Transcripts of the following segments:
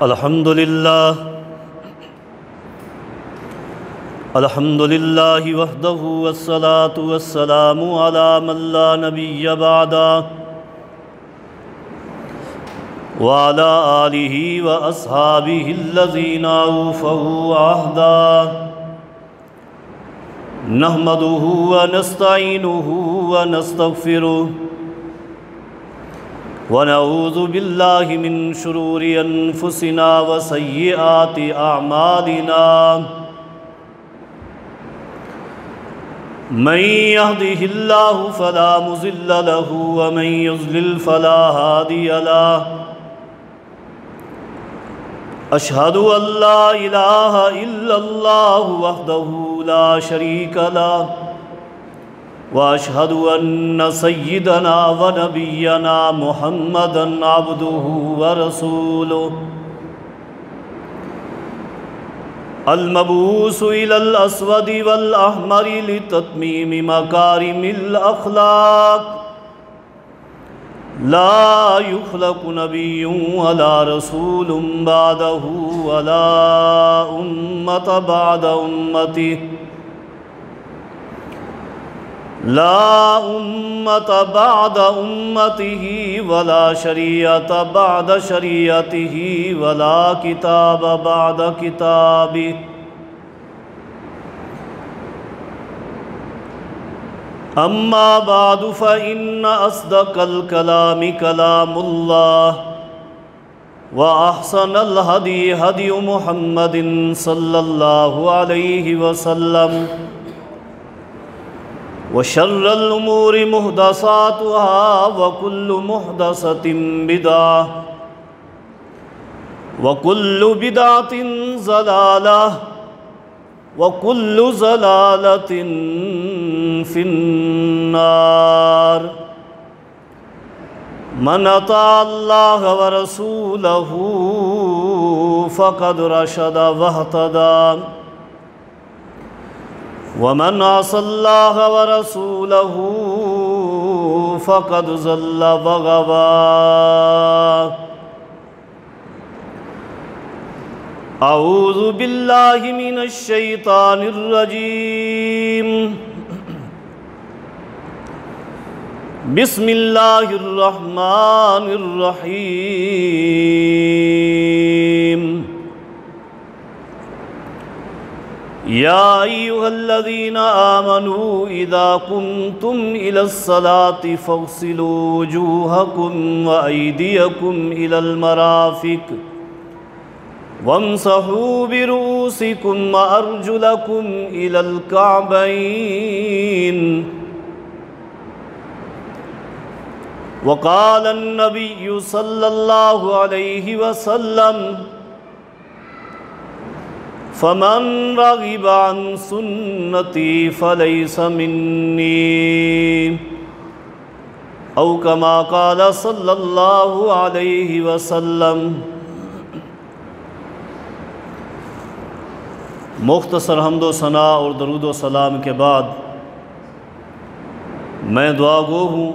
الحمد للہ وحدہ والصلاة والسلام علی من لا نبی بعدہ وعلی آلہ واصحابہ الذین اوفوا عہدہ نحمدہ ونستعینہ ونستغفرہ ونعوذ باللہ من شرور انفسنا وسیئات اعمالنا من يهده الله فلا مضل له ومن يضلل فلا هادي له أشهد أن لا إله إلا الله وحده لا شريك له وأشهد أن سيدنا ونبينا محمدًا عبده ورسوله المبعوث إلى الأسود والأحمر لتتميم مكارم الأخلاق لا يخلق نبي ولا رسول بعده ولا أمة بعد أمته لا أمة بعد أمته ولا شريعة بعد شريعته ولا كتاب بعد كتابه أما بعد فإن أصدق الكلام كلام الله وأحسن الهدي هدي محمد صلى الله عليه وسلم وشر الأمور محدثاتها وكل محدثة بدعة وكل بدعة ضلالة وكل ضلالة في النار من أطاع الله ورسوله فقد رشد واهتدى ومن عصى الله ورسوله فقد ضل وغوى أعوذ بالله من الشيطان الرجيم بسم الله الرحمن الرحيم يا أيها الذين آمنوا إذا قمتم إلى الصلاة فاغسلوا وجوهكم وأيديكم إلى المرافق وامسحوا برؤوسكم وأرجلكم إلى الكعبين وقال النبي صلى الله عليه وسلم فمن رغب عن سنتي فليس مني أو كما قال صلى الله عليه وسلم۔ مختصر حمد و ثناء اور درود و سلام کے بعد میں دعا گو ہوں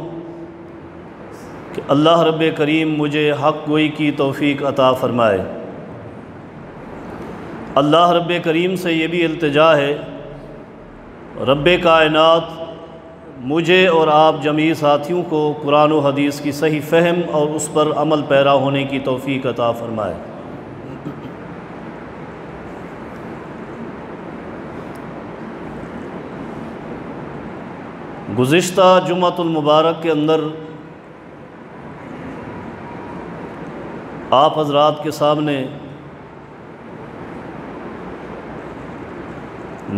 کہ اللہ رب کریم مجھے حق گوئی کی توفیق عطا فرمائے۔ اللہ رب کریم سے یہ بھی التجا ہے، رب کائنات مجھے اور آپ جمیع ساتھیوں کو قرآن و حدیث کی صحیح فہم اور اس پر عمل پیرا ہونے کی توفیق عطا فرمائے۔ گزشتہ جمعۃ المبارک کے اندر آپ حضرات کے سامنے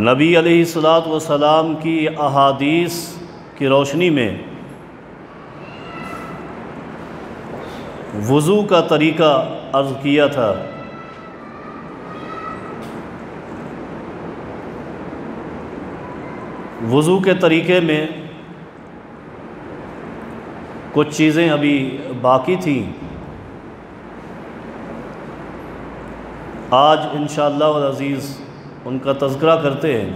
نبی علیہ السلام کی احادیث کی روشنی میں وضو کا طریقہ عرض کیا تھا۔ وضو کے طریقے میں کچھ چیزیں ابھی باقی تھیں، آج انشاءاللہ العزیز ان کا تذکرہ کرتے ہیں۔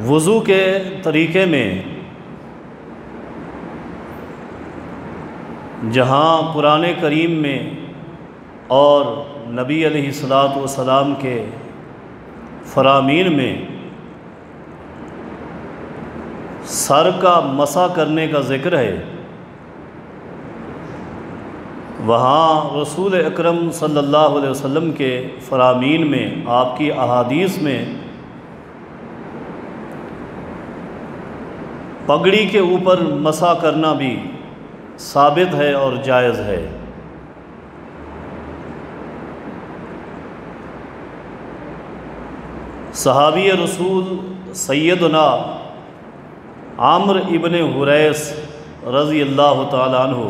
وضو کے طریقے میں جہاں قرآن کریم میں اور نبی علیہ الصلاۃ والسلام کے فرامین میں سر کا مسح کرنے کا ذکر ہے، وہاں رسول اکرم صلی اللہ علیہ وسلم کے فرامین میں، آپ کی احادیث میں پگڑی کے اوپر مسح کرنا بھی ثابت ہے اور جائز ہے۔ صحابی رسول سیدنا عامر ابن حریث رضی اللہ تعالی عنہ،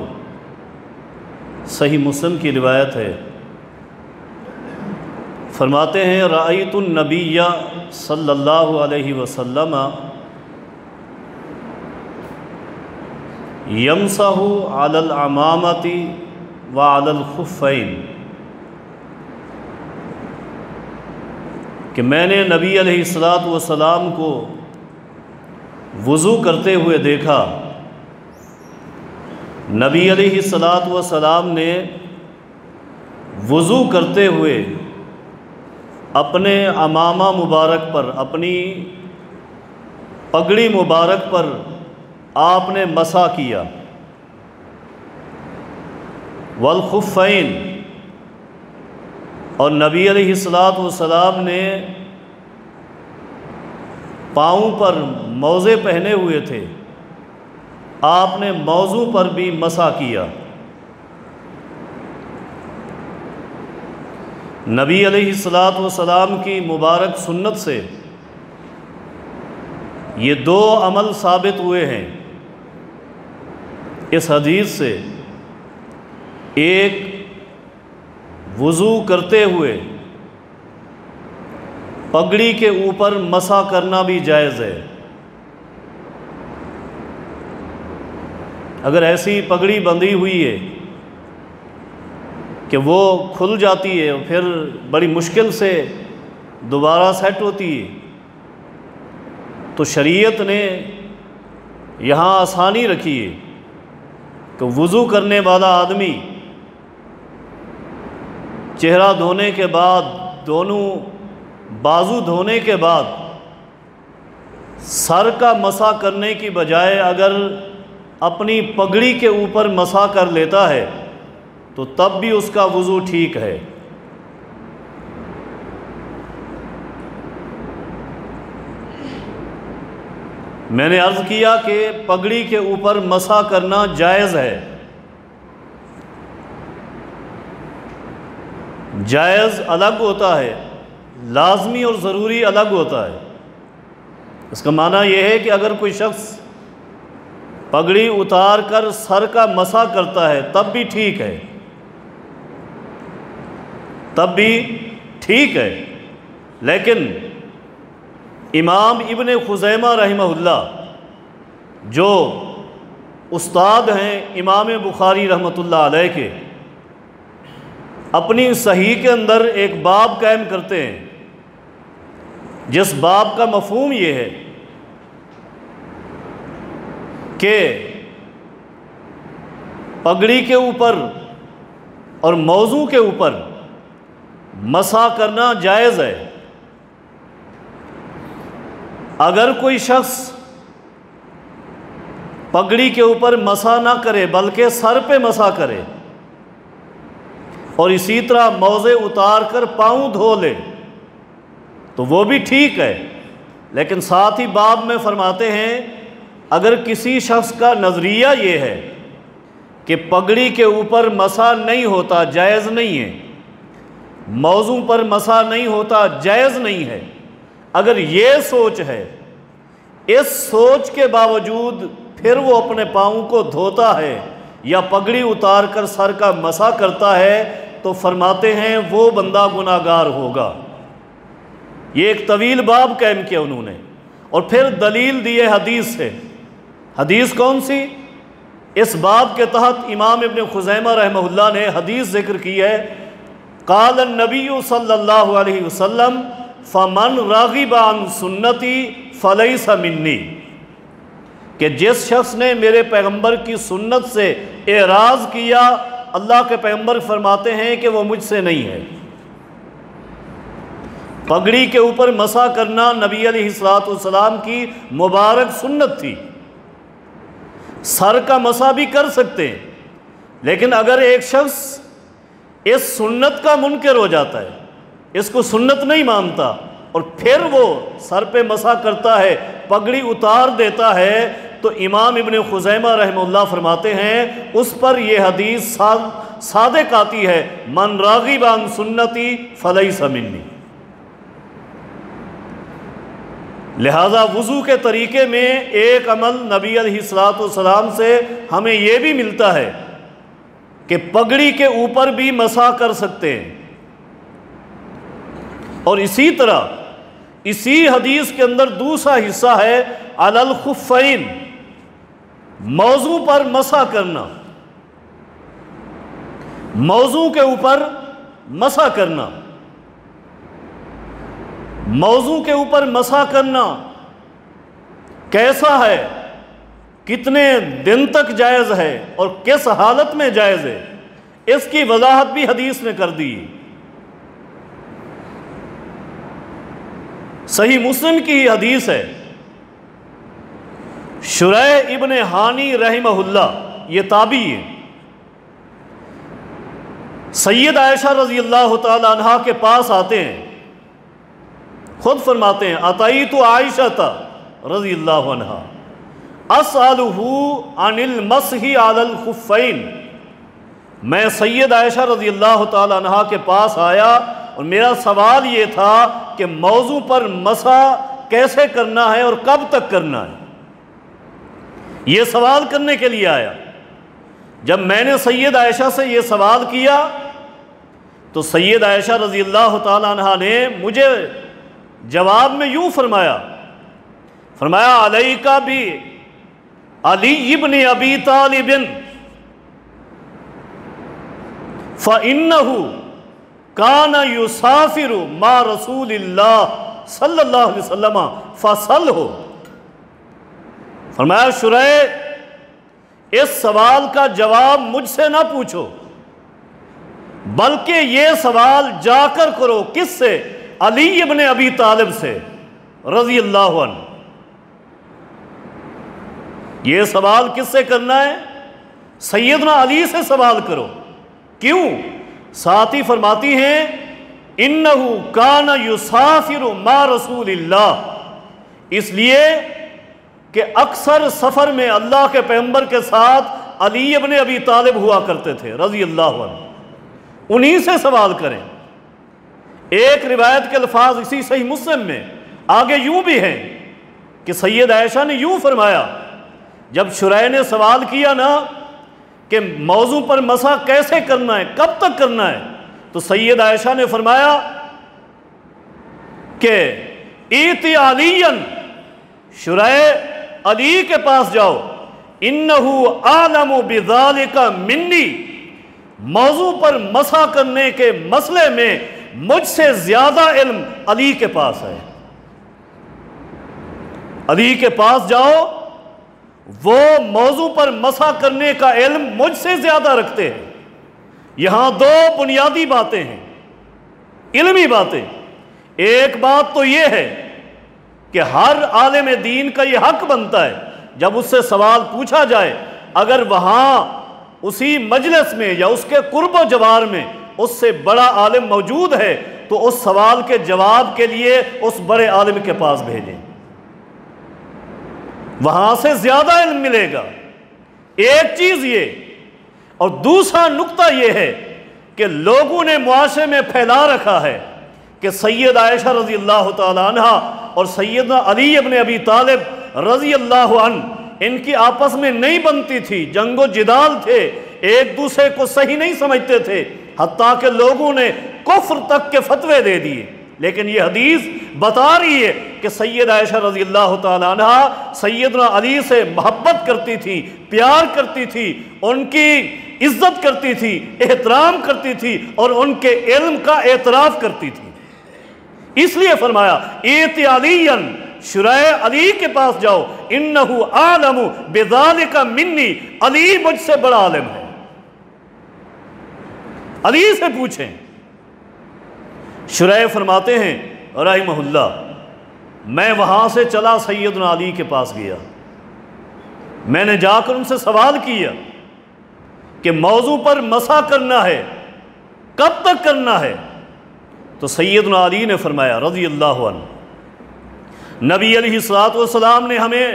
صحیح مسلم کی روایت ہے، فرماتے ہیں رأیت النبی صلی اللہ علیہ وسلم یمسح علی العمامۃ وعلی الخفین، کہ میں نے نبی علیہ الصلاۃ والسلام کو وضو کرتے ہوئے دیکھا۔ نبی علیہ الصلاۃ والسلام نے وضو کرتے ہوئے اپنے عمامہ مبارک پر، اپنی پگڑی مبارک پر آپ نے مسح کیا، والخفین، اور نبی علیہ الصلاۃ والسلام نے پاؤں پر موزے پہنے ہوئے تھے، آپ نے موزوں پر بھی مسح کیا۔ نبی علیہ الصلاۃ والسلام کی مبارک سنت سے یہ دو عمل ثابت ہوئے ہیں اس حدیث سے۔ ایک، وضو کرتے ہوئے پگڑی کے اوپر مسح کرنا بھی جائز ہے۔ اگر ایسی پگڑی بندھی ہوئی ہے کہ وہ کھل جاتی ہے اور پھر بڑی مشکل سے دوبارہ سیٹ ہوتی ہے، تو شریعت نے یہاں آسانی رکھی ہے کہ وضو کرنے والا آدمی چہرہ دھونے کے بعد، دونوں بازو دھونے کے بعد سر کا مسح کرنے کی بجائے اگر اپنی پگڑی کے اوپر مسح کر لیتا ہے تو تب بھی اس کا وضو ٹھیک ہے۔ میں نے عرض کیا کہ پگڑی کے اوپر مسح کرنا جائز ہے۔ جائز الگ ہوتا ہے، لازمی اور ضروری الگ ہوتا ہے۔ اس کا معنی یہ ہے کہ اگر کوئی شخص پگڑی اتار کر سر کا مسح کرتا ہے تب بھی ٹھیک ہے، تب بھی ٹھیک ہے، لیکن امام ابن خزیمہ رحمہ اللہ جو استاد ہیں امام بخاری رحمۃ اللہ علیہ کے، اپنی صحیح کے اندر ایک باب قائم کرتے ہیں جس باب کا مفہوم یہ ہے کہ پگڑی کے اوپر اور موضوع کے اوپر مسح کرنا جائز ہے۔ اگر کوئی شخص پگڑی کے اوپر مسح نہ کرے بلکہ سر پہ مسح کرے اور اسی طرح موزے اتار کر پاؤں دھو لے تو وہ بھی ٹھیک ہے، لیکن ساتھ ہی باب میں فرماتے ہیں اگر کسی شخص کا نظریہ یہ ہے کہ پگڑی کے اوپر مسح نہیں ہوتا، جائز نہیں ہے، موضوع پر مسح نہیں ہوتا، جائز نہیں ہے، اگر یہ سوچ ہے، اس سوچ کے باوجود پھر وہ اپنے پاؤں کو دھوتا ہے یا پگڑی اتار کر سر کا مسح کرتا ہے تو فرماتے ہیں وہ بندہ گناہگار ہوگا۔ یہ ایک طویل باب قائم کیا انہوں نے، اور پھر دلیل دی ہے حدیث سے۔ حدیث کون سی؟ اس باب کے تحت امام ابن خزیمہ رحمہ اللہ نے حدیث ذکر کی ہے، قال النبی صلی اللہ علیہ وسلم فمن راغب عن سنتی فلیس منی، کہ جس شخص نے میرے پیغمبر کی سنت سے اعراض کیا، اللہ کے پیغمبر فرماتے ہیں کہ وہ مجھ سے نہیں ہے۔ پگڑی کے اوپر مسح کرنا نبی علیہ السلام کی مبارک سنت تھی۔ سر کا مسح بھی کر سکتے ہیں، لیکن اگر ایک شخص اس سنت کا منکر ہو جاتا ہے، اس کو سنت نہیں مانتا، اور پھر وہ سر پہ مسح کرتا ہے، پگڑی اتار دیتا ہے، تو امام ابن خزیمہ رحمہ اللہ فرماتے ہیں اس پر یہ حدیث صادق آتی ہے، من راغب عن سنتی فلیس منی۔ لہذا وضو کے طریقے میں ایک عمل نبی علیہ السلام سے ہمیں یہ بھی ملتا ہے کہ پگڑی کے اوپر بھی مسح کر سکتے ہیں۔ اور اسی طرح اسی حدیث کے اندر دوسرا حصہ ہے علی الخفین، موضوع پر مسح کرنا، موضوع کے اوپر مسح کرنا۔ موضوع کے اوپر مسح کرنا کیسا ہے، کتنے دن تک جائز ہے اور کس حالت میں جائز ہے، اس کی وضاحت بھی حدیث نے کر دی۔ صحیح مسلم کی حدیث ہے، شریح ابن ہانی رحمہ اللہ، یہ تابعی ہے، سید عائشہ رضی اللہ تعالی عنہا کے پاس آتے ہیں، خود فرماتے ہیں اتیت عائشہ رضی اللہ عنہا اسألہ عن المسح علی الخفین، میں سید عائشہ رضی اللہ تعالی عنہا کے پاس آیا اور میرا سوال یہ تھا کہ موضوع پر مسح کیسے کرنا ہے اور کب تک کرنا ہے، یہ سوال کرنے کے لیے آیا۔ جب میں نے سید عائشہ سے یہ سوال کیا تو سید عائشہ رضی اللہ تعالی عنہا نے مجھے جواب میں یوں فرمایا علیکا بھی علی ابن ابی طالب فإنہ کان یسافر مع رسول اللہ صلی اللہ علیہ وسلم فصلہ۔ فرمایا شریح اس سوال کا جواب مجھ سے نہ پوچھو، بلکہ یہ سوال جا کر کرو، کس سے؟ علی ابن ابی طالب سے رضی اللہ عنہ۔ یہ سوال کس سے کرنا ہے؟ سیدنا علی سے سوال کرو۔ کیوں؟ ساتھی فرماتی ہیں انہو کان یسافر مع رسول اللہ، اس لیے کہ اکثر سفر میں اللہ کے پیغمبر کے ساتھ علی ابن ابی طالب ہوا کرتے تھے رضی اللہ عنہ، انہی سے سوال کریں۔ ایک روایت کے الفاظ اسی صحیح مسلم میں آگے یوں بھی ہیں کہ سید عائشہ نے یوں فرمایا، جب شریح نے سوال کیا نا کہ موضوع پر مسح کیسے کرنا ہے، کب تک کرنا ہے، تو سید عائشہ نے فرمایا کہ ایتی علیًا، شریح علی کے پاس جاؤ، انہو اعلم بذالک منی، موضوع پر مسح کرنے کے مسئلے میں مجھ سے زیادہ علم علی کے پاس ہے۔ علی کے پاس جاؤ، وہ موضوع پر مسح کرنے کا علم مجھ سے زیادہ رکھتے ہیں۔ یہاں دو بنیادی باتیں ہیں، علمی باتیں۔ ایک بات تو یہ ہے کہ ہر عالم دین کا یہ حق بنتا ہے جب اس سے سوال پوچھا جائے، اگر وہاں اسی مجلس میں یا اس کے قرب و جوار میں اس سے بڑا عالم موجود ہے تو اس سوال کے جواب کے لیے اس بڑے عالم کے پاس بھیجیں، وہاں سے زیادہ علم ملے گا۔ ایک چیز یہ، اور دوسرا نقطہ یہ ہے کہ لوگوں نے معاشرے میں پھیلا رکھا ہے کہ سید عائشہ رضی اللہ تعالی عنہ اور سیدنا علی ابن ابی طالب رضی اللہ عنہ، ان کی آپس میں نہیں بنتی تھی، جنگ و جدال تھے، ایک دوسرے کو صحیح نہیں سمجھتے تھے، حتیٰ کہ لوگوں نے کفر تک کے فتوے دے دیے۔ لیکن یہ حدیث بتا رہی ہے کہ سید عائشہ رضی اللہ تعالی عنہ سیدنا علی سے محبت کرتی تھی، پیار کرتی تھی، ان کی عزت کرتی تھی، احترام کرتی تھی اور ان کے علم کا اعتراف کرتی تھی۔ اس لیے فرمایا ایت علیًا، شرح علی کے پاس جاؤ، انہو عالم بذالک منی، علی مجھ سے بڑا عالم ہے، علی سے پوچھیں۔ شرح فرماتے ہیں رحمہ اللہ، میں وہاں سے چلا سیدنا علی کے پاس گیا، میں نے جا کر ان سے سوال کیا کہ موضوع پر مسح کرنا ہے، کب تک کرنا ہے؟ تو سیدنا علی نے فرمایا رضی اللہ عنہ، نبی علیہ الصلوۃ والسلام نے ہمیں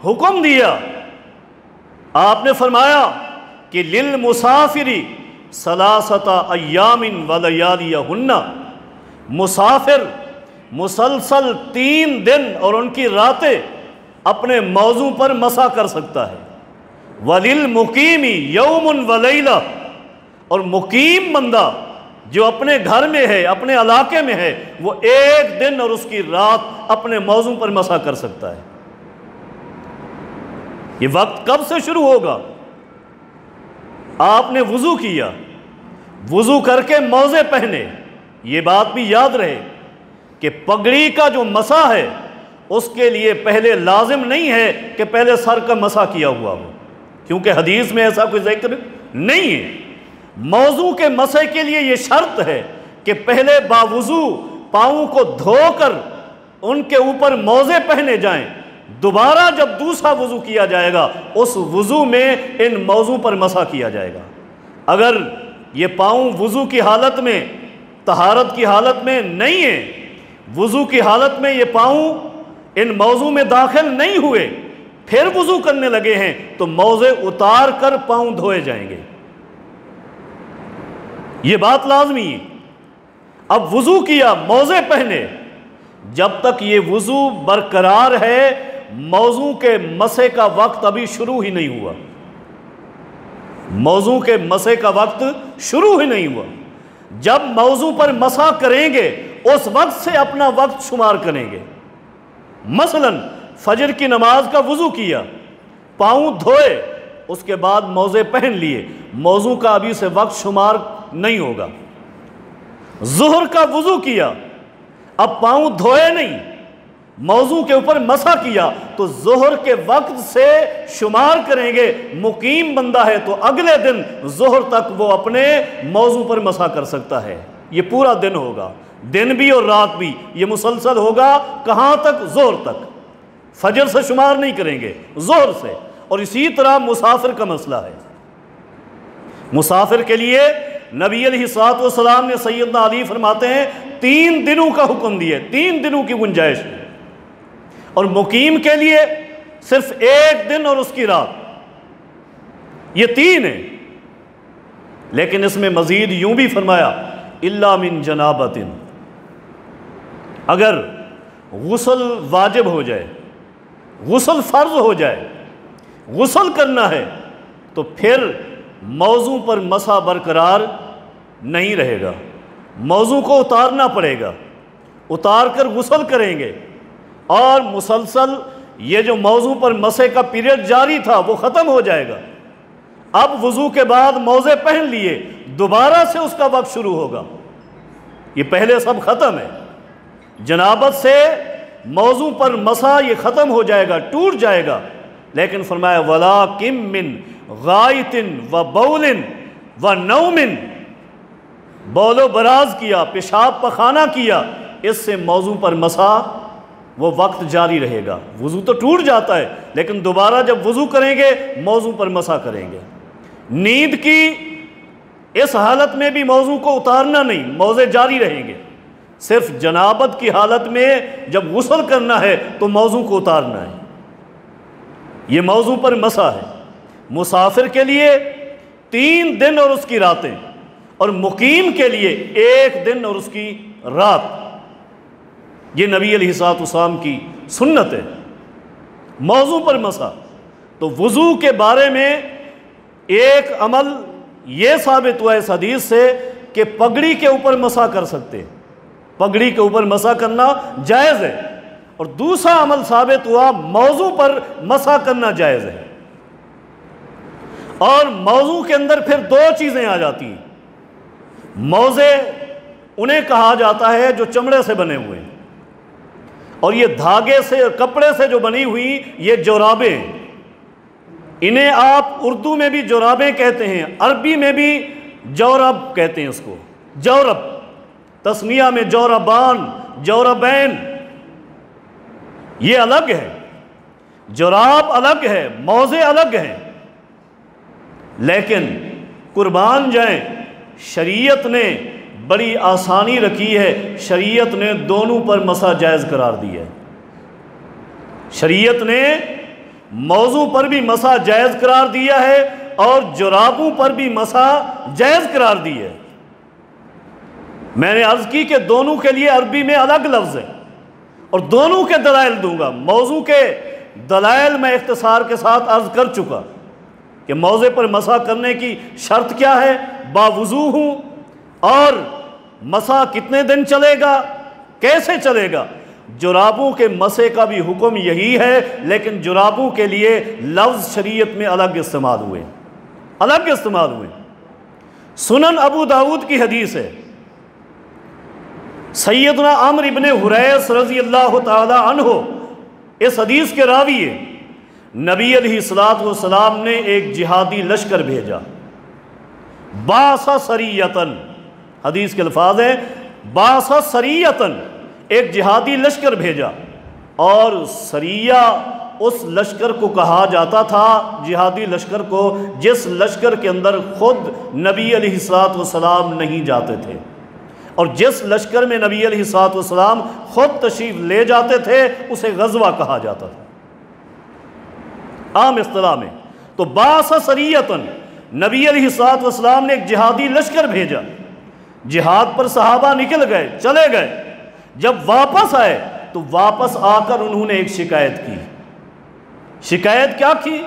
حکم دیا، آپ نے فرمایا کہ للمسافر ثلاثۃ ایام ولیالیہن، مسافر مسلسل 3 دن اور ان کی راتیں اپنے موضوع پر مسح کر سکتا ہے، وللمقیم یوم ولیلہ، اور مقیم بندہ جو اپنے گھر میں ہے، اپنے علاقے میں ہے، وہ 1 دن اور اس کی رات اپنے موضوع پر مسح کر سکتا ہے۔ یہ وقت کب سے شروع ہوگا؟ آپ نے وضو کیا، وضو کر کے موزے پہنے، یہ بات بھی یاد رہے کہ پگڑی کا جو مسح ہے اس کے لیے پہلے لازم نہیں ہے کہ پہلے سر کا مسح کیا ہوا ہو، کیونکہ حدیث میں ایسا کوئی ذکر نہیں ہے۔ موضوع کے مسح کے لیے یہ شرط ہے کہ پہلے باوضو پاؤں کو دھو کر ان کے اوپر موزے پہنے جائیں، دوبارہ جب دوسرا وضو کیا جائے گا اس وضو میں ان موضوع پر مسح کیا جائے گا۔ اگر یہ پاؤں وضو کی حالت میں، طہارت کی حالت میں نہیں ہے، وضو کی حالت میں یہ پاؤں ان موضوع میں داخل نہیں ہوئے، پھر وضو کرنے لگے ہیں تو موزے اتار کر پاؤں دھوئے جائیں گے، یہ بات لازمی ہے۔ اب وضو کیا، موزے پہنے، جب تک یہ وضو برقرار ہے موضوع کے مسح کا وقت ابھی شروع ہی نہیں ہوا، موضوع کے مسح کا وقت شروع ہی نہیں ہوا۔ جب موضوع پر مسح کریں گے اس وقت سے اپنا وقت شمار کریں گے۔ مثلا فجر کی نماز کا وضو کیا، پاؤں دھوئے، اس کے بعد موزے پہن لیے، موضوع کا ابھی سے وقت شمار نہیں ہوگا۔ ظہر کا وضو کیا، اب پاؤں دھوئے نہیں، موضوع کے اوپر مسح کیا تو ظہر کے وقت سے شمار کریں گے۔ مقیم بندہ ہے تو اگلے دن ظہر تک وہ اپنے موضوع پر مسح کر سکتا ہے، یہ پورا دن ہوگا، دن بھی اور رات بھی، یہ مسلسل ہوگا۔ کہاں تک؟ ظہر تک، فجر سے شمار نہیں کریں گے، ظہر سے۔ اور اسی طرح مسافر کا مسئلہ ہے، مسافر کے لیے نبی علیہ الصلوۃ والسلام نے سیدنا علی فرماتے ہیں 3 دنوں کا حکم دیا، 3 دنوں کی گنجائش ہے، اور مقیم کے لیے صرف 1 دن اور اس کی رات، یہ 3 ہیں۔ لیکن اس میں مزید یوں بھی فرمایا الا من جنابۃ، اگر غسل واجب ہو جائے، غسل فرض ہو جائے، غسل کرنا ہے تو پھر موضوع پر مسح برقرار نہیں رہے گا، موضوع کو اتارنا پڑے گا، اتار کر غسل کریں گے، اور مسلسل یہ جو موضوع پر مسح کا پیریڈ جاری تھا وہ ختم ہو جائے گا۔ اب وضو کے بعد موزے پہن لیے، دوبارہ سے اس کا وقت شروع ہوگا، یہ پہلے سب ختم ہے۔ جنابت سے موضوع پر مسح یہ ختم ہو جائے گا، ٹوٹ جائے گا، لیکن فرمایا وَلَٰكِن مِّن غائطٍ وَبَوْلٍ وَنَوْمٍ، بول و براز کیا، پیشاب پخانہ کیا، اس سے موضوع پر مسح وہ وقت جاری رہے گا۔ وضو تو ٹوٹ جاتا ہے لیکن دوبارہ جب وضو کریں گے موضوع پر مسح کریں گے۔ نیند کی اس حالت میں بھی موضوع کو اتارنا نہیں، موضے جاری رہیں گے۔ صرف جنابت کی حالت میں جب غسل کرنا ہے تو موضوع کو اتارنا ہے، یہ موضوع پر مسح ہے۔ مسافر کے لیے 3 دن اور اس کی راتیں، اور مقیم کے لیے 1 دن اور اس کی رات، یہ نبی علیہ الصلوۃ والسلام کی سنت ہے۔ موضوع پر مسح، تو وضو کے بارے میں ایک عمل یہ ثابت ہوا اس حدیث سے کہ پگڑی کے اوپر مسح کر سکتے ہیں، پگڑی کے اوپر مسح کرنا جائز ہے، اور دوسرا عمل ثابت ہوا موضوع پر مسح کرنا جائز ہے۔ اور موضوع کے اندر پھر 2 چیزیں آ جاتی ہیں۔ موزے انہیں کہا جاتا ہے جو چمڑے سے بنے ہوئے ہیں، اور یہ دھاگے سے اور کپڑے سے جو بنی ہوئی یہ جورابیں، انہیں آپ اردو میں بھی جورابیں کہتے ہیں، عربی میں بھی جورب کہتے ہیں اس کو، جورب، تسنیہ میں جوربان، جوربین، یہ الگ ہے، جوراب الگ ہے، موزے الگ ہیں۔ لیکن قربان جائیں، شریعت نے بڑی آسانی رکھی ہے، شریعت نے دونوں پر مسح جائز قرار دی ہے۔ شریعت نے موضوع پر بھی مسح جائز قرار دیا ہے اور جرابوں پر بھی مسح جائز قرار دی ہے۔ میں نے عرض کی کہ دونوں کے لیے عربی میں الگ لفظ ہے اور دونوں کے دلائل دوں گا۔ موضوع کے دلائل میں اختصار کے ساتھ عرض کر چکا کہ موضع پر مسح کرنے کی شرط کیا ہے، باوضو ہوں، اور مسح کتنے دن چلے گا، کیسے چلے گا۔ جرابوں کے مسح کا بھی حکم یہی ہے، لیکن جرابوں کے لیے لفظ شریعت میں الگ استعمال ہوئے، الگ استعمال ہوئے۔ سنن ابو داؤد کی حدیث ہے، سیدنا عمرو بن حریث رضی اللہ تعالی عنہ اس حدیث کے راوی ہے۔ نبی علیہ الصلوۃ والسلام نے ایک جہادی لشکر بھیجا، بعث سریۃً، حدیث کے الفاظ ہیں بعث سریۃً، ایک جہادی لشکر بھیجا، اور سریہ اس لشکر کو کہا جاتا تھا، جہادی لشکر کو، جس لشکر کے اندر خود نبی علیہ الصلوۃ والسلام نہیں جاتے تھے، اور جس لشکر میں نبی علیہ الصلوۃ والسلام خود تشریف لے جاتے تھے اسے غزوہ کہا جاتا تھا عام اصطلاح میں۔ تو بعث سریۃً، نبی علیہ الصلوۃ والسلام نے ایک جہادی لشکر بھیجا، جہاد پر صحابہ نکل گئے، چلے گئے، جب واپس آئے تو واپس آ کر انہوں نے ایک شکایت کی۔ شکایت کیا کی؟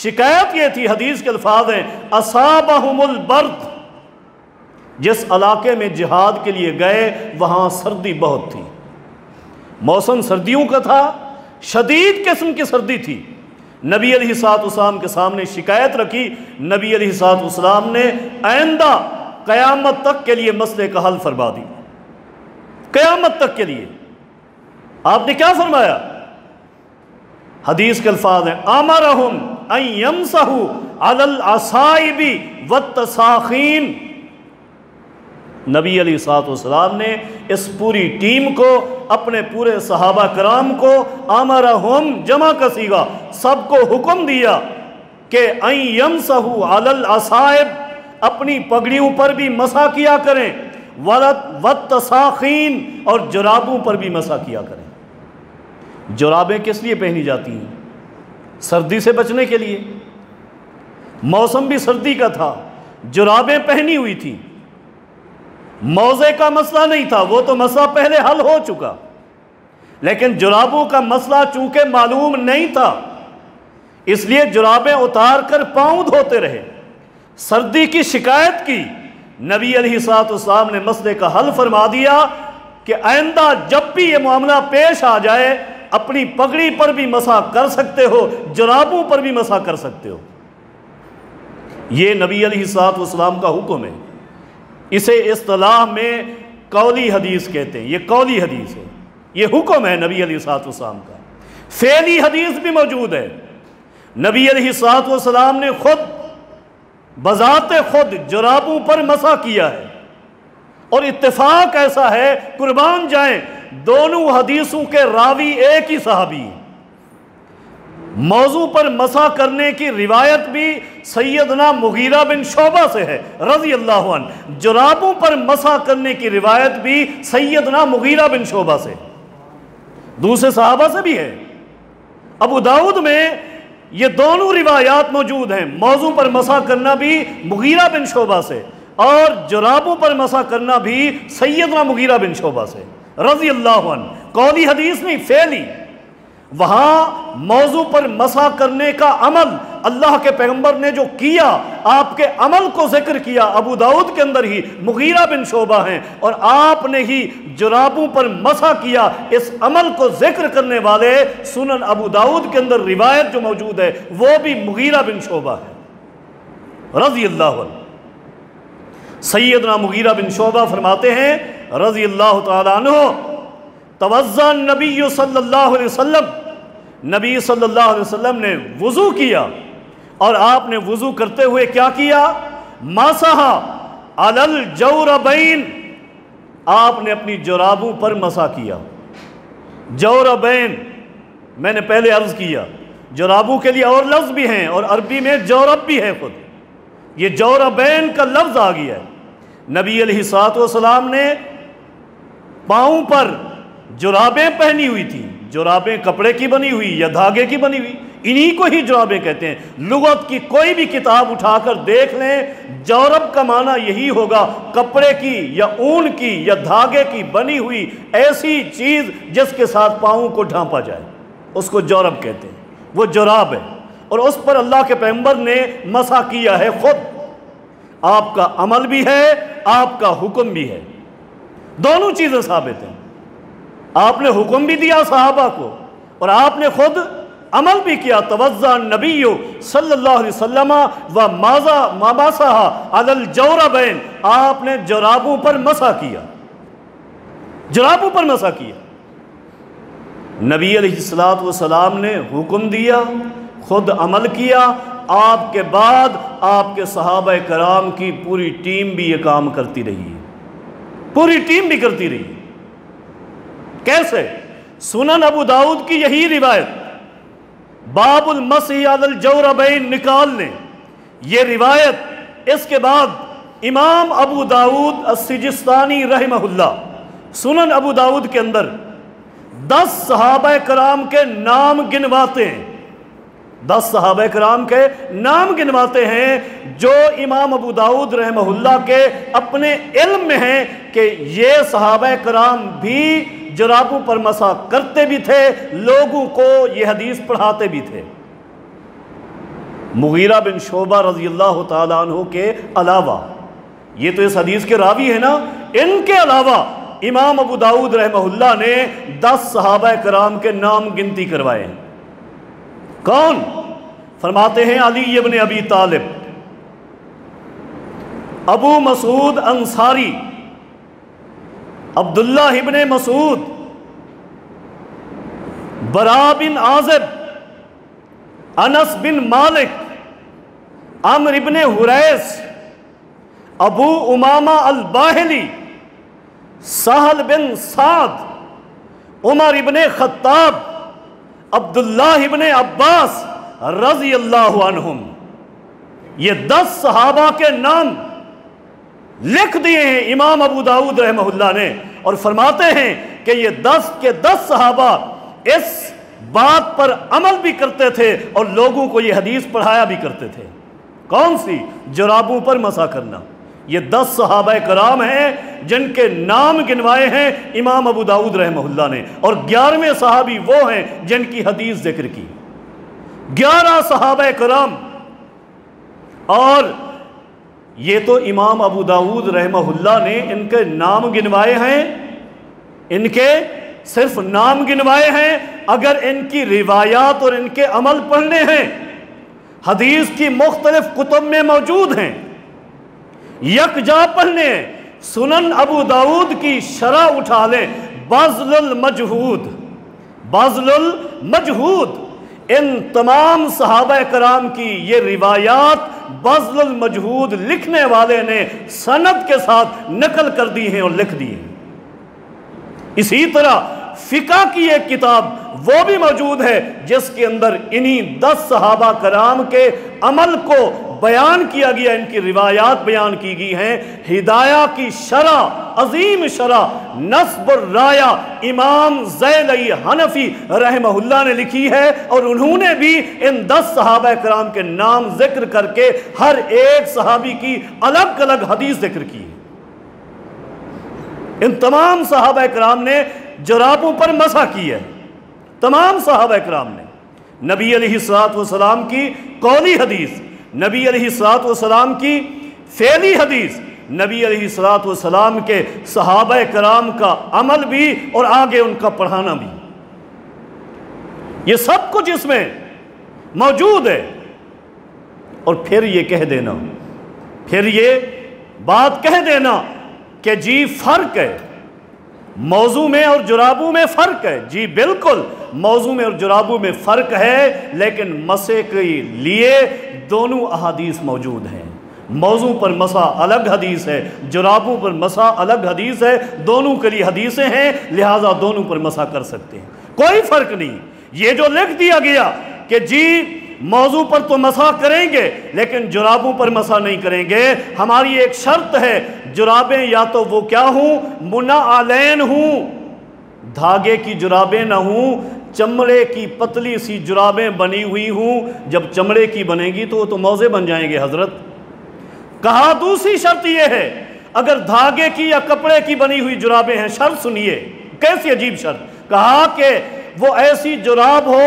شکایت یہ تھی، حدیث کے الفاظ ہیں اصابہم البرد، جس علاقے میں جہاد کے لیے گئے وہاں سردی بہت تھی، موسم سردیوں کا تھا، شدید قسم کی سردی تھی۔ نبی علیہ الصلوۃ والسلام کے سامنے شکایت رکھی، نبی علیہ الصلوۃ والسلام نے آئندہ قیامت تک کے لیے مسئلے کا حل فرما دی، قیامت تک کے لیے۔ آپ نے کیا فرمایا؟ حدیث کے الفاظ ہیں امرہم ان یمسحوا علی العصائب والتساخین، نبی علیہ الصلوۃ والسلام نے اس پوری ٹیم کو، اپنے پورے صحابہ کرام کو، امرہم جمع کا صیغہ، سب کو حکم دیا کہ ان یمسحوا علی العصائب، اپنی پگڑیوں پر بھی مسح کیا کریں، والتساخین، اور جرابوں پر بھی مسح کیا کریں۔ جرابیں کس لیے پہنی جاتی ہیں؟ سردی سے بچنے کے لیے، موسم بھی سردی کا تھا، جرابیں پہنی ہوئی تھی، موزے کا مسئلہ نہیں تھا، وہ تو مسئلہ پہلے حل ہو چکا، لیکن جرابوں کا مسئلہ چونکہ معلوم نہیں تھا، اس لیے جرابیں اتار کر پاؤں دھوتے رہے، سردی کی شکایت کی۔ نبی علیہ الصلوۃ والسلام نے مسئلے کا حل فرما دیا کہ آئندہ جب بھی یہ معاملہ پیش آ جائے، اپنی پگڑی پر بھی مسح کر سکتے ہو، جرابوں پر بھی مسح کر سکتے ہو۔ یہ نبی علیہ الصلوۃ والسلام کا حکم ہے، اسے اصطلاح میں قولی حدیث کہتے ہیں، یہ قولی حدیث ہے، یہ حکم ہے نبی علیہ الصلوۃ والسلام کا۔ فعلی حدیث بھی موجود ہے، نبی علیہ الصلوۃ والسلام نے خود بذات خود جرابوں پر مسح کیا ہے، اور اتفاق ایسا ہے، قربان جائیں، دونوں حدیثوں کے راوی ایک ہی صحابی ہیں۔ موضوع پر مسح کرنے کی روایت بھی سیدنا مغیرہ بن شعبہ سے ہے رضی اللہ عنہ، جرابوں پر مسح کرنے کی روایت بھی سیدنا مغیرہ بن شعبہ سے، دوسرے صحابہ سے بھی ہے۔ ابو داؤد میں یہ دونوں روایات موجود ہیں، موضوع پر مسح کرنا بھی مغیرہ بن شعبہ سے، اور جرابوں پر مسح کرنا بھی سیدنا مغیرہ بن شعبہ سے رضی اللہ عنہ۔ قولی حدیث نہیں، فعلی۔ وہاں موضوع پر مسح کرنے کا عمل اللہ کے پیغمبر نے جو کیا، آپ کے عمل کو ذکر کیا، ابو داؤد کے اندر ہی مغیرہ بن شعبہ ہیں، اور آپ نے ہی جرابوں پر مسح کیا، اس عمل کو ذکر کرنے والے سنن ابو داؤد کے اندر روایت جو موجود ہے وہ بھی مغیرہ بن شعبہ ہے رضی اللہ عنہ۔ سیدنا مغیرہ بن شعبہ فرماتے ہیں رضی اللہ تعالیٰ عنہ، توضا نبی صلی اللہ علیہ وسلم، نبی صلی اللہ علیہ وسلم نے وضو کیا، اور آپ نے وضو کرتے ہوئے کیا کیا؟ مسح علی الجوربین، آپ نے اپنی جرابوں پر مسح کیا۔ جوربین میں نے پہلے عرض کیا، جرابوں کے لیے اور لفظ بھی ہیں، اور عربی میں جورب بھی ہے خود، یہ جوربین کا لفظ آ گیا ہے۔ نبی علیہ الصلوۃ والسلام نے پاؤں پر جرابیں پہنی ہوئی تھیں، جرابیں کپڑے کی بنی ہوئی یا دھاگے کی بنی ہوئی، انہی کو ہی جرابیں کہتے ہیں۔ لغت کی کوئی بھی کتاب اٹھا کر دیکھ لیں، جورب کا معنی یہی ہوگا، کپڑے کی یا اون کی یا دھاگے کی بنی ہوئی ایسی چیز جس کے ساتھ پاؤں کو ڈھانپا جائے، اس کو جورب کہتے ہیں، وہ جراب ہے، اور اس پر اللہ کے پیغمبر نے مسح کیا ہے خود۔ آپ کا عمل بھی ہے، آپ کا حکم بھی ہے، دونوں چیزیں ثابت ہیں۔ آپ نے حکم بھی دیا صحابہ کو، اور آپ نے خود عمل بھی کیا۔ توضا النبی صلی اللہ علیہ وسلم مسح علی الجوربین، آپ نے جرابوں پر مسح کیا، جرابوں پر مسح کیا۔ نبی علیہ الصلوۃ والسلام نے حکم دیا، خود عمل کیا، آپ کے بعد آپ کے صحابہ کرام کی پوری ٹیم بھی یہ کام کرتی رہی ہے، پوری ٹیم بھی کرتی رہی ہے۔ کیسے؟ سنن ابو داؤد کی یہی روایت، باب المسح علی الجوربین نکال لیں یہ روایت۔ اس کے بعد امام ابو داؤد السجستانی رحمہ اللہ سنن ابو داؤد کے اندر 10 صحابہ کرام کے نام گنواتے ہیں، 10 صحابہ کرام کے نام گنواتے ہیں جو امام ابو داؤد رحمہ اللہ کے اپنے علم میں ہیں کہ یہ صحابہ کرام بھی جرابوں پر مسح کرتے بھی تھے، لوگوں کو یہ حدیث پڑھاتے بھی تھے۔ مغیرہ بن شعبہ رضی اللہ تعالیٰ عنہ کے علاوہ، یہ تو اس حدیث کے راوی ہیں نا، ان کے علاوہ امام ابو داؤد رحمہ اللہ نے 10 صحابہ کرام کے نام گنتی کروائے ہیں۔ کون؟ فرماتے ہیں علی ابن ابی طالب، ابو مسعود انصاری، عبداللہ ابن مسعود، برا بن عازب، انس بن مالک، عمرو ابن حریث، ابو امامہ الباہلی، سہل بن سعد، عمر ابن خطاب، عبداللہ ابن عباس رضی اللہ عنہم، یہ 10 صحابہ کے نام لکھ دیے ہیں امام ابو داؤد رحمہ اللہ نے، اور فرماتے ہیں کہ یہ 10 کے 10 صحابہ اس بات پر عمل بھی کرتے تھے اور لوگوں کو یہ حدیث پڑھایا بھی کرتے تھے۔ کون سی؟ جرابوں پر مسح کرنا۔ یہ 10 صحابہ کرام ہیں جن کے نام گنوائے ہیں امام ابو داؤد رحمہ اللہ نے، اور 11ویں صحابی وہ ہیں جن کی حدیث ذکر کی، 11 صحابہ کرام۔ اور یہ تو امام ابو داؤد رحمہ اللہ نے ان کے نام گنوائے ہیں، ان کے صرف نام گنوائے ہیں۔ اگر ان کی روایات اور ان کے عمل پڑھنے ہیں، حدیث کی مختلف کتب میں موجود ہیں، یکجا پڑھنے ہیں۔ سنن ابو داؤد کی شرح اٹھا لیں، بذل المجہود، بذل المجہود، ان تمام صحابہ کرام کی یہ روایات بذل المجہود لکھنے والے نے سند کے ساتھ نقل کر دی ہیں اور لکھ دی ہیں۔ اسی طرح فقہ کی ایک کتاب وہ بھی موجود ہے جس کے اندر انہی 10 صحابہ کرام کے عمل کو بیان کیا گیا، ان کی روایات بیان کی گئی ہیں۔ ہدایہ کی شرح، عظیم شرح نصب الرایہ امام ذیلی حنفی رحمہ اللہ نے لکھی ہے، اور انہوں نے بھی ان 10 صحابہ کرام کے نام ذکر کر کے ہر ایک صحابی کی الگ الگ حدیث ذکر کی۔ ان تمام صحابہ کرام نے جرابوں پر مسح کی ہے، تمام صحابہ کرام نے۔ نبی علیہ الصلوۃ والسلام کی قولی حدیث، نبی علیہ الصلوۃ والسلام کی فعلی حدیث، نبی علیہ الصلوۃ والسلام کے صحابہ کرام کا عمل بھی اور آگے ان کا پڑھانا بھی، یہ سب کچھ اس میں موجود ہے۔ اور پھر یہ کہہ دینا، پھر یہ بات کہہ دینا کہ جی فرق ہے، موضوع میں اور جرابوں میں فرق ہے، جی بالکل موضوع میں اور جرابوں میں فرق ہے، لیکن مسح کے لیے دونوں احادیث موجود ہیں۔ موضوع پر مسح الگ حدیث ہے، جرابوں پر مسح الگ حدیث ہے، دونوں کے لیے حدیثیں ہیں، لہٰذا دونوں پر مسح کر سکتے ہیں، کوئی فرق نہیں۔ یہ جو لکھ دیا گیا کہ جی موضوع پر تو مسح کریں گے لیکن جرابوں پر مسح نہیں کریں گے، ہماری ایک شرط ہے، جرابیں یا تو وہ کیا ہوں، منعلین ہوں، دھاگے کی جرابیں نہ ہوں، چمڑے کی پتلی سی جرابیں بنی ہوئی ہوں۔ جب چمڑے کی بنے گی تو وہ تو موزے بن جائیں گے حضرت۔ کہا دوسری شرط یہ ہے، اگر دھاگے کی یا کپڑے کی بنی ہوئی جرابیں ہیں، شرط سنیے کیسی عجیب شرط، کہا کہ وہ ایسی جراب ہو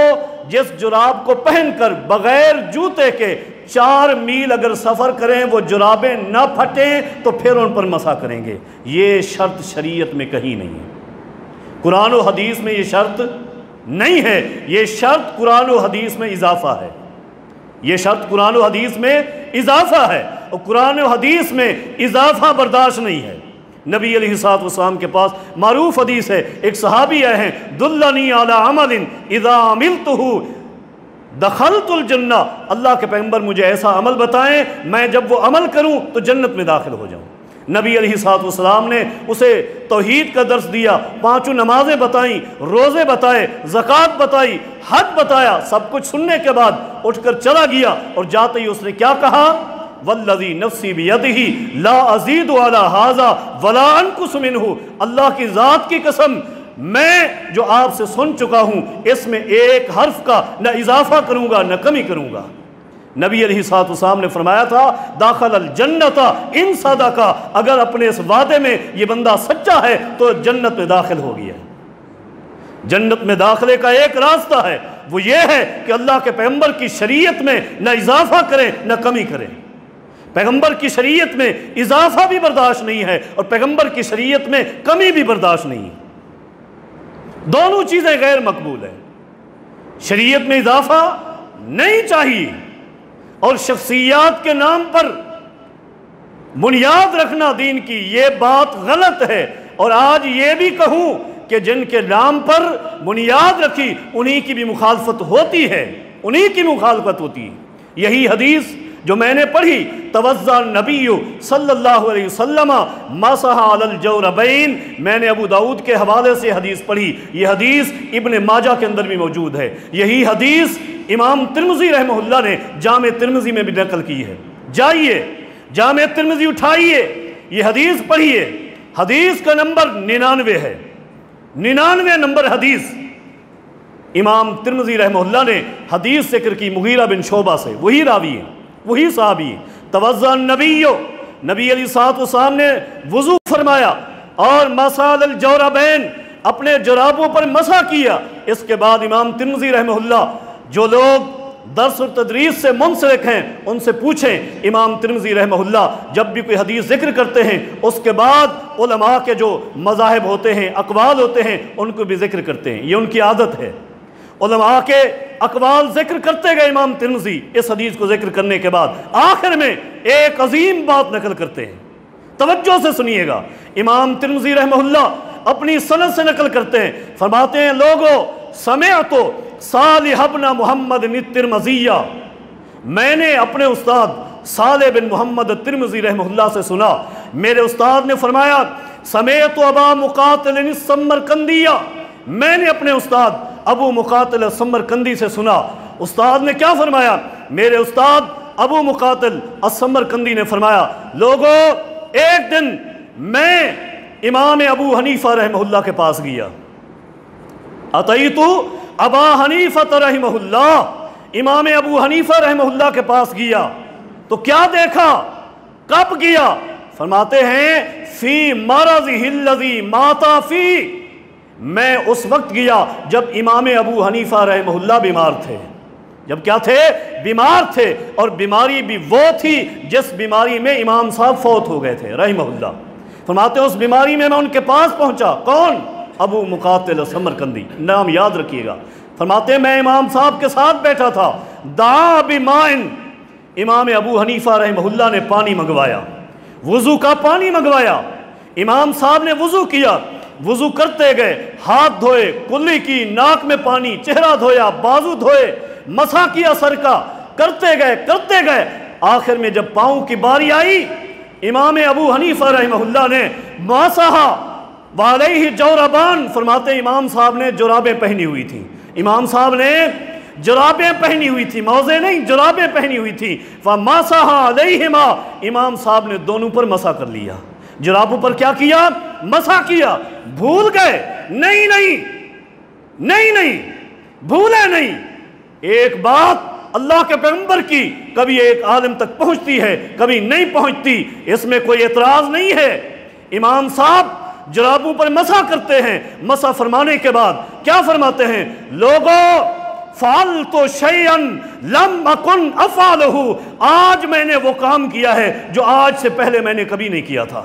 جس جراب کو پہن کر بغیر جوتے کے 4 میل اگر سفر کریں وہ جرابیں نہ پھٹیں تو پھر ان پر مسح کریں گے۔ یہ شرط شریعت میں کہیں نہیں ہے، قرآن و حدیث میں یہ شرط نہیں ہے، یہ شرط قرآن و حدیث میں اضافہ ہے، یہ شرط قرآن و حدیث میں اضافہ ہے، اور قرآن و حدیث میں اضافہ برداشت نہیں ہے۔ نبی علیہ السلام کے پاس معروف حدیث ہے، ایک صحابی آئے ہیں، دلنی علی عمل اذا عملتہ دخلت الجنہ، اللہ کے پیغمبر مجھے ایسا عمل بتائیں میں جب وہ عمل کروں تو جنت میں داخل ہو جاؤں۔ نبی علیہ السلام نے اسے توحید کا درس دیا، 5 نمازیں بتائیں، روزے بتائے، زکوٰۃ بتائی، حج بتایا، سب کچھ سننے کے بعد اٹھ کر چلا گیا، اور جاتے ہی اس نے کیا کہا، والذی نفسی بیدہ لا ازید علی ھذا ولا انقص منہ، اللہ کی ذات کی قسم میں جو آپ سے سن چکا ہوں اس میں ایک حرف کا نہ اضافہ کروں گا نہ کمی کروں گا۔ نبی علیہ السلام نے فرمایا تھا داخل الجنت ان صدقہ، اگر اپنے اس وعدے میں یہ بندہ سچا ہے تو جنت میں داخل ہو گیا۔ جنت میں داخلے کا ایک راستہ ہے، وہ یہ ہے کہ اللہ کے پیغمبر کی شریعت میں نہ اضافہ کریں نہ کمی کریں۔ پیغمبر کی شریعت میں اضافہ بھی برداشت نہیں ہے اور پیغمبر کی شریعت میں کمی بھی برداشت نہیں ہے، دونوں چیزیں غیر مقبول ہیں۔ شریعت میں اضافہ نہیں چاہیے، اور شخصیات کے نام پر بنیاد رکھنا دین کی یہ بات غلط ہے۔ اور آج یہ بھی کہوں کہ جن کے نام پر بنیاد رکھی انہی کی بھی مخالفت ہوتی ہے، انہی کی مخالفت ہوتی ہے۔ یہی حدیث جو میں نے پڑھی، توضأ النبی صلی اللہ علیہ وسلم مسح علی الجوربین، میں نے ابو داؤد کے حوالے سے حدیث پڑھی، یہ حدیث ابن ماجہ کے اندر بھی موجود ہے، یہی حدیث امام ترمذی رحمہ اللہ نے جامع ترمذی میں بھی نقل کی ہے۔ جائیے جامع ترمذی اٹھائیے، یہ حدیث پڑھیے، حدیث کا نمبر 99 ہے، 99 نمبر حدیث امام ترمذی رحمہ اللہ نے حدیث ذکر کی مغیرہ بن شعبہ سے، وہی راوی ہے، وہی صحابی ہے۔ توضأ النبی، نبی علیہ السلام نے وضو فرمایا اور مسح علی الجوربین، اپنے جرابوں پر مسح کیا۔ اس کے بعد امام ترمذی رحمہ اللہ، جو لوگ درس و تدریس سے منسلک ہیں ان سے پوچھیں، امام ترمذی رحمہ اللہ جب بھی کوئی حدیث ذکر کرتے ہیں اس کے بعد علماء کے جو مذاہب ہوتے ہیں، اقوال ہوتے ہیں، ان کو بھی ذکر کرتے ہیں، یہ ان کی عادت ہے۔ علماء کے اقوال ذکر کرتے گئے امام ترمذی اس حدیث کو ذکر کرنے کے بعد آخر میں ایک عظیم بات نقل کرتے ہیں، توجہ سے سنیے گا۔ امام ترمذی رحمہ اللہ اپنی سند سے نقل کرتے ہیں، فرماتے ہیں لوگو سمعت صالح بن محمد الترمذی، میں نے اپنے استاد صالح بن محمد الترمذی رحمہ اللہ سے سنا، میرے استاد نے فرمایا سمعت ابا مقاتل السمرقندی، میں نے اپنے استاد ابو مقاتل السمرقندی سے سنا۔ استاد نے کیا فرمایا؟ میرے استاد ابو مقاتل السمرقندی نے فرمایا لوگو ایک دن میں امام ابو حنیفہ رحمہ اللہ کے پاس گیا، اتیتو ابا حنیفہ رحمہ اللہ، امام ابو حنیفہ رحمہ اللہ کے پاس گیا تو کیا دیکھا؟ کب گیا؟ فرماتے ہیں فی مرضہ الذی مات فی، میں اس وقت گیا جب امام ابو حنیفہ رحمہ اللہ بیمار تھے، جب کیا تھے؟ بیمار تھے، اور بیماری بھی وہ تھی جس بیماری میں امام صاحب فوت ہو گئے تھے رحمہ اللہ۔ فرماتے ہیں اس بیماری میں ان کے پاس پہنچا، کون؟ ابو مقاتل السمرقندی، نام یاد رکھیے گا۔ فرماتے ہیں میں امام صاحب کے ساتھ بیٹھا تھا، دعا بمائن، امام ابو حنیفہ رحمہ اللہ نے پانی منگوایا، وضو کا پانی منگوایا، امام صاحب نے وضو کیا، وضو کرتے گئے، ہاتھ دھوئے، کلی کی، ناک میں پانی، چہرہ دھویا، بازو دھوئے، مسح کیا سر کا، کرتے گئے آخر میں جب پاؤں کی باری آئی، امام ابو حنیفہ رحمہ اللہ نے مسح وعلیہ جوربان، فرماتے امام صاحب نے جرابیں پہنی ہوئی تھیں، امام صاحب نے جرابیں پہنی ہوئی تھی، موزے نہیں، جرابیں پہنی ہوئی تھی، فَمَسَحَ عَلَيْهِمَا، امام صاحب نے دونوں پر مسح کر لیا۔ جرابوں پر کیا کیا؟ مسح کیا۔ بھول گئے؟ نہیں، بھولے نہیں۔ ایک بات اللہ کے پیغمبر کی کبھی ایک عالم تک پہنچتی ہے، کبھی نہیں پہنچتی، اس میں کوئی اعتراض نہیں ہے۔ امام صاحب جرابوں پر مسح کرتے ہیں، مسح فرمانے کے بعد کیا فرماتے ہیں؟ لوگوں فعلت شیئا لم اکن افعلہ، آج میں نے وہ کام کیا ہے جو آج سے پہلے میں نے کبھی نہیں کیا تھا،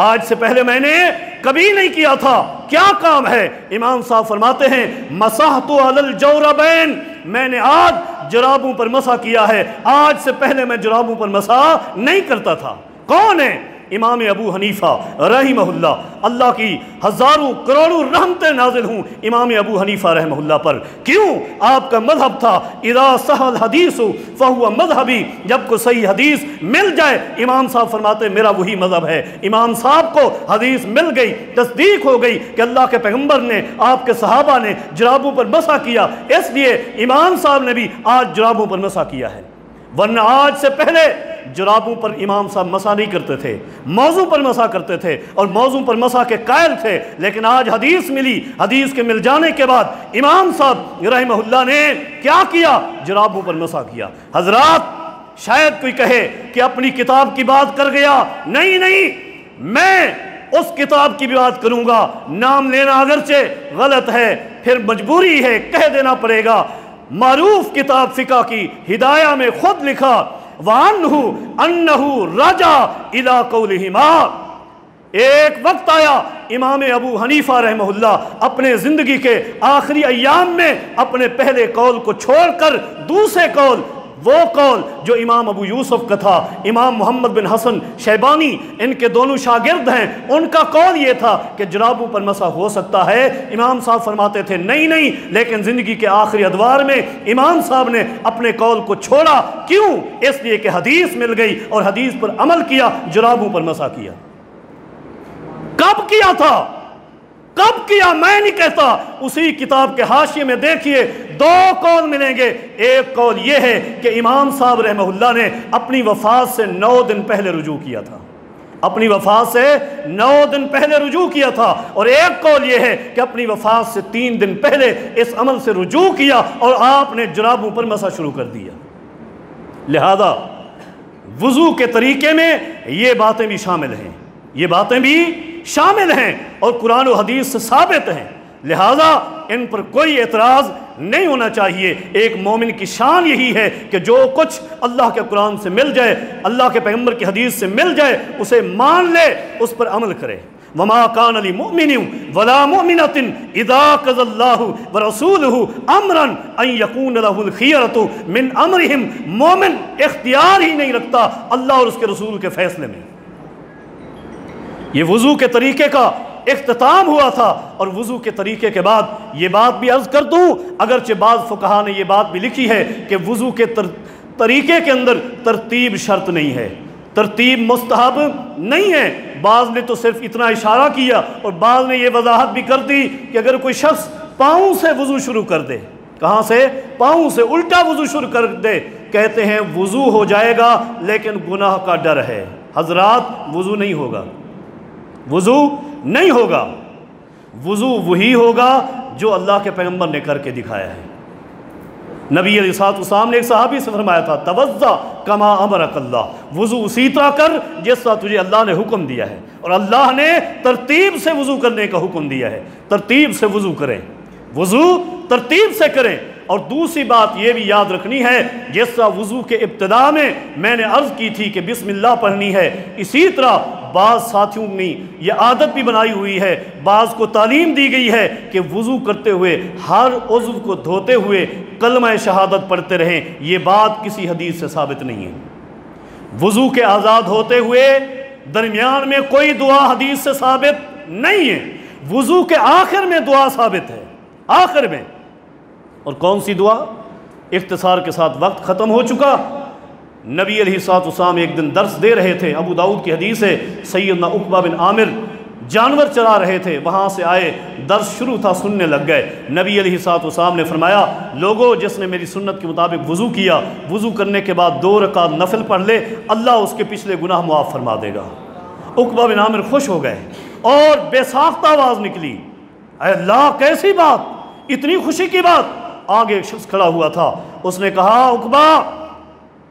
آج سے پہلے میں نے کبھی نہیں کیا تھا۔ کیا کام ہے؟ امام صاحب فرماتے ہیں مسحت علی الجوربین، میں نے آج جرابوں پر مسح کیا ہے، آج سے پہلے میں جرابوں پر مسح نہیں کرتا تھا۔ کون ہے؟ امام ابو حنیفہ رحمہ اللہ، اللہ کی ہزاروں کروڑوں رحمتیں نازل ہوں امام ابو حنیفہ رحمہ اللہ پر۔ کیوں؟ آپ کا مذہب تھا اذا صح الحدیث فہو مذہبی، جب کو صحیح حدیث مل جائے، امام صاحب فرماتے میرا وہی مذہب ہے۔ امام صاحب کو حدیث مل گئی، تصدیق ہو گئی کہ اللہ کے پیغمبر نے، آپ کے صحابہ نے جرابوں پر مسح کیا، اس لیے امام صاحب نے بھی آج جرابوں پر مسح کیا ہے، ورنہ آج سے پہلے جرابوں پر امام صاحب مسح نہیں کرتے تھے، موضوع پر مسح کرتے تھے اور موضوع پر مسح کے قائل تھے۔ لیکن آج حدیث ملی، حدیث کے مل جانے کے بعد امام صاحب رحمہ اللہ نے کیا کیا؟ جرابوں پر مسح کیا۔ حضرات شاید کوئی کہے کہ اپنی کتاب کی بات کر گیا، نہیں، میں اس کتاب کی بھی بات کروں گا، نام لینا اگرچہ غلط ہے، پھر مجبوری ہے، کہہ دینا پڑے گا۔ معروف کتاب فقہ کی ہدایہ میں خود لکھا وَعَنْهُ أَنَّهُ رَجَعَ إِلَىٰ قَوْلِهِمَا، ایک وقت آیا امام ابو حنیفہ رحمہ اللہ اپنے زندگی کے آخری ایام میں اپنے پہلے قول کو چھوڑ کر دوسرے قول، وہ قول جو امام ابو یوسف کا تھا، امام محمد بن حسن شیبانی ان کے دونوں شاگرد ہیں، ان کا قول یہ تھا کہ جرابوں پر مسح ہو سکتا ہے۔ امام صاحب فرماتے تھے نہیں، لیکن زندگی کے آخری ادوار میں امام صاحب نے اپنے قول کو چھوڑا۔ کیوں؟ اس لیے کہ حدیث مل گئی اور حدیث پر عمل کیا، جرابوں پر مسح کیا۔ کب کیا تھا؟ کب کیا؟ میں نہیں کہتا، اسی کتاب کے حاشیے میں دیکھیے دو قول ملیں گے۔ ایک قول یہ ہے کہ امام صاحب رحمہ اللہ نے اپنی وفات سے 9 دن پہلے رجوع کیا تھا، اپنی وفات سے 9 دن پہلے رجوع کیا تھا، اور ایک قول یہ ہے کہ اپنی وفات سے 3 دن پہلے اس عمل سے رجوع کیا اور آپ نے جرابوں پر مسح شروع کر دیا۔ لہذا وضو کے طریقے میں یہ باتیں بھی شامل ہیں، یہ باتیں بھی شامل ہیں اور قرآن و حدیث سے ثابت ہیں، لہذا ان پر کوئی اعتراض نہیں ہونا چاہیے۔ ایک مومن کی شان یہی ہے کہ جو کچھ اللہ کے قرآن سے مل جائے، اللہ کے پیغمبر کی حدیث سے مل جائے، اسے مان لے، اس پر عمل کرے۔ وَمَا كَانَ لِمُؤْمِنٍ وَلَا مُؤْمِنَةٍ إِذَا قَضَى اللَّهُ وَرَسُولُهُ أَمْرًا أَن يَكُونَ لَهُ الْخِيَرَةُ مِنْ أَمْرِهِمْ، مومن اختیار ہی نہیں رکھتا اللہ اور اس کے رسول کے فیصلے میں۔ یہ وضو کے طریقے کا اختتام ہوا تھا، اور وضو کے طریقے کے بعد یہ بات بھی عرض کر دوں، اگرچہ بعض فقہا نے یہ بات بھی لکھی ہے کہ وضو کے طریقے کے اندر ترتیب شرط نہیں ہے، ترتیب مستحب نہیں ہے۔ بعض نے تو صرف اتنا اشارہ کیا اور بعض نے یہ وضاحت بھی کر دی کہ اگر کوئی شخص پاؤں سے وضو شروع کر دے، کہاں سے؟ پاؤں سے، الٹا وضو شروع کر دے، کہتے ہیں وضو ہو جائے گا لیکن گناہ کا ڈر ہے۔ حضرات وضو نہیں ہوگا، وضو نہیں ہوگا، وضو وہی ہوگا جو اللہ کے پیغمبر نے کر کے دکھایا ہے۔ نبی علیہ الصلوۃ والسلام نے ایک صحابی سے فرمایا تھا توضا کما امرک اللہ، وضو اسی طرح کر جس طرح تجھے اللہ نے حکم دیا ہے، اور اللہ نے ترتیب سے وضو کرنے کا حکم دیا ہے، ترتیب سے وضو کریں، وضو ترتیب سے کریں۔ اور دوسری بات یہ بھی یاد رکھنی ہے، جس طرح وضو کے ابتدا میں نے عرض کی تھی کہ بسم اللہ پڑھنی ہے، اسی طرح بعض ساتھیوں نے یہ عادت بھی بنائی ہوئی ہے، بعض کو تعلیم دی گئی ہے کہ وضو کرتے ہوئے ہر عضو کو دھوتے ہوئے کلمہ شہادت پڑھتے رہیں۔ یہ بات کسی حدیث سے ثابت نہیں ہے۔ وضو کے آزاد ہوتے ہوئے درمیان میں کوئی دعا حدیث سے ثابت نہیں ہے۔ وضو کے آخر میں دعا ثابت ہے، آخر میں۔ اور کون سی دعا؟ اختصار کے ساتھ وقت ختم ہو چکا۔ نبی علیہ الصلوۃ والسلام ایک دن درس دے رہے تھے، ابو داؤد کی حدیث ہے، سیدنا عقبہ بن عامر جانور چرا رہے تھے، وہاں سے آئے، درس شروع تھا، سننے لگ گئے۔ نبی علیہ الصلوۃ والسلام نے فرمایا، لوگو جس نے میری سنت کے مطابق وضو کیا، وضو کرنے کے بعد 2 رکعت نفل پڑھ لے، اللہ اس کے پچھلے گناہ معاف فرما دے گا۔ عقبہ بن عامر خوش ہو گئے اور بے ساختہ آواز نکلی، اے اللہ کیسی بات، اتنی خوشی کی بات۔ آگے ایک شخص کھڑا ہوا تھا، اس نے کہا، عقبہ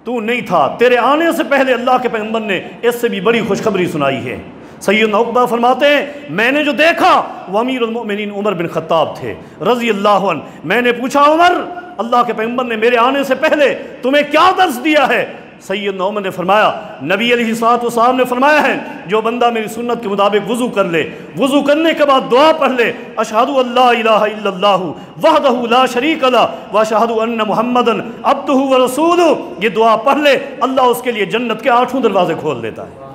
تو نہیں تھا، تیرے آنے سے پہلے اللہ کے پیغمبر نے اس سے بھی بڑی خوشخبری سنائی ہے۔ سیدنا عقبہ فرماتے ہیں، میں نے جو دیکھا وہ امیر المؤمنین عمر بن خطاب تھے رضی اللہ عنہ۔ میں نے پوچھا، عمر، اللہ کے پیغمبر نے میرے آنے سے پہلے تمہیں کیا درس دیا ہے؟ سیدنا عمر نے فرمایا، نبی علیہ الصلوۃ والسلام نے فرمایا ہے، جو بندہ میری سنت کے مطابق وضو کر لے، وضو کرنے کے بعد دعا پڑھ لے، اشہد ان لا الہ الا اللہ وحدہ لا شریک لہ واشہد ان محمدا عبدہ ورسولہ، یہ دعا پڑھ لے، اللہ اس کے لیے جنت کے 8 دروازے کھول دیتا ہے۔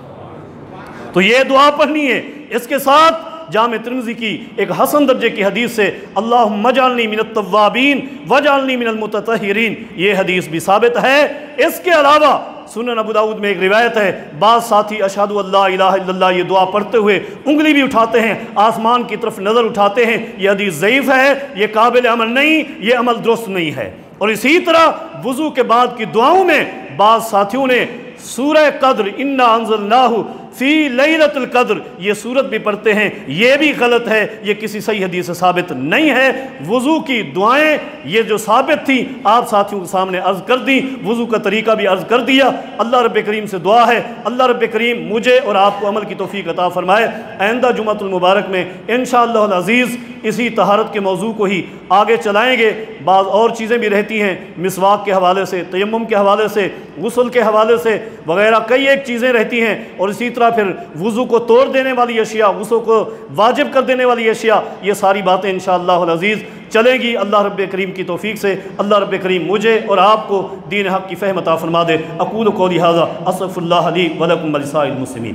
تو یہ دعا پڑھنی ہے۔ اس کے ساتھ جامع ترمذی کی ایک حسن درجے کی حدیث سے، اللہم اجعلنی من التوابین واجعلنی من المتطہرین، یہ حدیث بھی ثابت ہے۔ اس کے علاوہ سنن ابو داؤد میں ایک روایت ہے، بعض ساتھی اشہد ان لا الہ الا اللہ یہ دعا پڑھتے ہوئے انگلی بھی اٹھاتے ہیں، آسمان کی طرف نظر اٹھاتے ہیں، یہ حدیث ضعیف ہے، یہ قابل عمل نہیں، یہ عمل درست نہیں ہے۔ اور اسی طرح وضو کے بعد کی دعاؤں میں بعض ساتھیوں نے سورہ قدر، انا انزلناہ فی لیلۃ القدر، یہ سورت بھی پڑھتے ہیں، یہ بھی غلط ہے، یہ کسی صحیح حدیث سے ثابت نہیں ہے۔ وضو کی دعائیں یہ جو ثابت تھیں آپ ساتھیوں کے سامنے عرض کر دیں، وضو کا طریقہ بھی عرض کر دیا۔ اللہ رب کریم سے دعا ہے، اللہ رب کریم مجھے اور آپ کو عمل کی توفیق عطا فرمائے۔ آئندہ جمعۃ المبارک میں انشاءاللہ العزیز اسی طہارت کے موضوع کو ہی آگے چلائیں گے۔ بعض اور چیزیں بھی رہتی ہیں، مسواک کے حوالے سے، تیمم کے حوالے سے، غسل کے حوالے سے وغیرہ کئی ایک چیزیں رہتی ہیں، اور اسی طرح پھر وضو کو توڑ دینے والی اشیاء، وضو کو واجب کر دینے والی اشیاء، یہ ساری باتیں انشاءاللہ العزیز چلیں گی اللہ رب کریم کی توفیق سے۔ اللہ رب کریم مجھے اور آپ کو دین حق کی فہم عطا فرما دے۔ اقول قولی ھذا استغفر اللہ لی ولکم ولسائر المسلمین۔